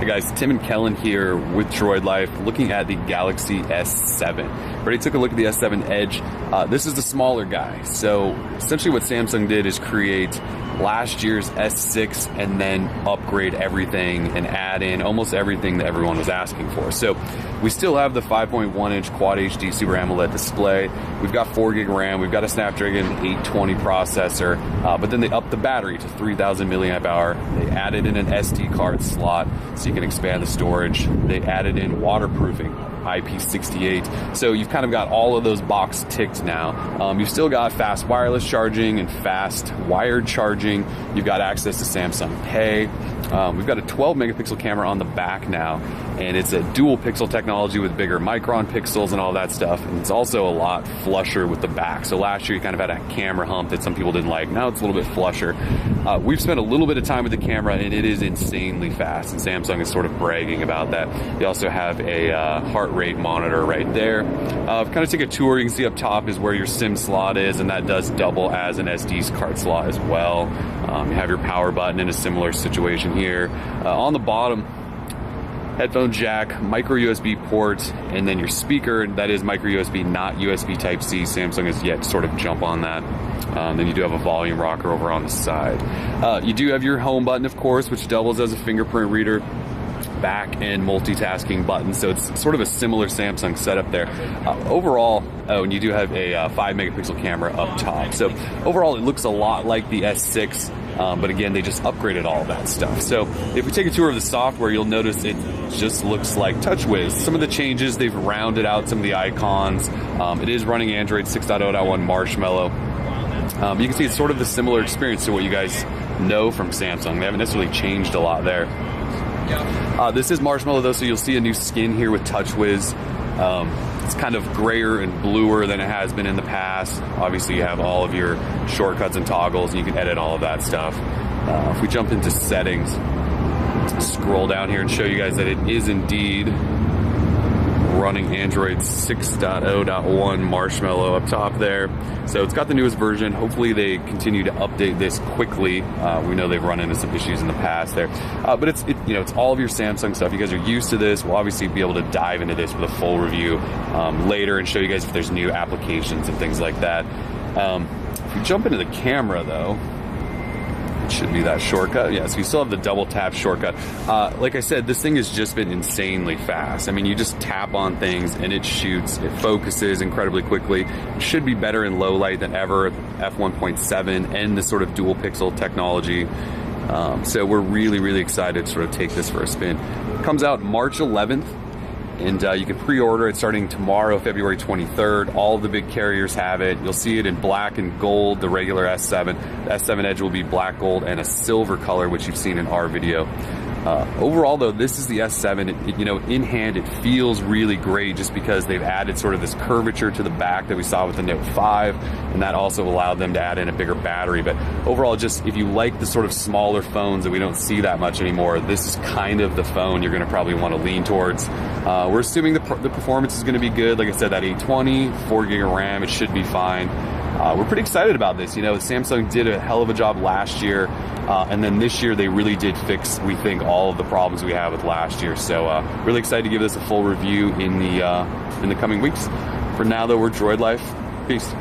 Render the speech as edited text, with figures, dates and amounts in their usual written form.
Hey guys, Tim and Kellen here with Droid Life, looking at the Galaxy S7. Already took a look at the S7 Edge. This is the smaller guy. So essentially what Samsung did is create last year's S6 and then upgrade everything and add in almost everything that everyone was asking for. So we still have the 5.1 inch Quad HD Super AMOLED display. We've got 4 gig RAM. We've got a Snapdragon 820 processor, but then they upped the battery to 3000 milliamp hour. They added in an SD card slot so you can expand the storage. They added in waterproofing, IP68. So you've kind of got all of those boxes ticked now. You've still got fast wireless charging and fast wired charging. You've got access to Samsung Pay. We've got a 12 megapixel camera on the back now, and it's a dual pixel technology with bigger micron pixels and all that stuff. And it's also a lot flusher with the back. So last year you kind of had a camera hump that some people didn't like. Now it's a little bit flusher. We've spent a little bit of time with the camera, and it is insanely fast. And Samsung is sort of bragging about that. They also have a heart rate monitor right there. Kind of take a tour. You can see up top is where your SIM slot is, and that does double as an SD card slot as well. You have your power button in a similar situation here. On the bottom, headphone jack, micro USB port, and then your speaker. That is micro USB, not USB Type-C. Samsung has yet to sort of jump on that. Then you do have a volume rocker over on the side. You do have your home button, of course, which doubles as a fingerprint reader, back and multitasking button. So it's sort of a similar Samsung setup there. Overall, and you do have a 5 megapixel camera up top. So overall, it looks a lot like the S6. But again, they just upgraded all of that stuff. So if we take a tour of the software, you'll notice it just looks like TouchWiz. Some of the changes, they've rounded out some of the icons. It is running Android 6.0.1 Marshmallow. You can see it's sort of the similar experience to what you guys know from Samsung. They haven't necessarily changed a lot there. This is Marshmallow though, so you'll see a new skin here with TouchWiz. It's kind of grayer and bluer than it has been in the past. Obviously you have all of your shortcuts and toggles, and you can edit all of that stuff. If we jump into settings, scroll down here and show you guys that it is indeed running Android 6.0.1 Marshmallow up top there. So it's got the newest version. Hopefully they continue to update this quickly. We know they've run into some issues in the past there. But it's all of your Samsung stuff. You guys are used to this. We'll obviously be able to dive into this with a full review later and show you guys if there's new applications and things like that. If we jump into the camera though, it should be that shortcut. Yeah, so you still have the double tap shortcut. Like I said, this thing has just been insanely fast. I mean, you just tap on things and it shoots, it focuses incredibly quickly. It should be better in low light than ever, f1.7 and the sort of dual pixel technology. So we're really, really excited to sort of take this for a spin. It comes out March 11th. And you can pre-order it starting tomorrow, February 23rd. All of the big carriers have it. You'll see it in black and gold, the regular S7. The S7 Edge will be black, gold, and a silver color, which you've seen in our video. Overall, though, this is the S7. In hand, it feels really great just because they've added sort of this curvature to the back that we saw with the Note 5, and that also allowed them to add in a bigger battery. But overall, just if you like the sort of smaller phones that we don't see that much anymore, this is kind of the phone you're going to probably want to lean towards. We're assuming the performance is going to be good. Like I said, that 820, 4 gig of RAM, it should be fine. We're pretty excited about this. Samsung did a hell of a job last year, and then this year they really did fix, we think, all of the problems we had with last year. So really excited to give this a full review in the coming weeks. For now, though, we're Droid Life. Peace.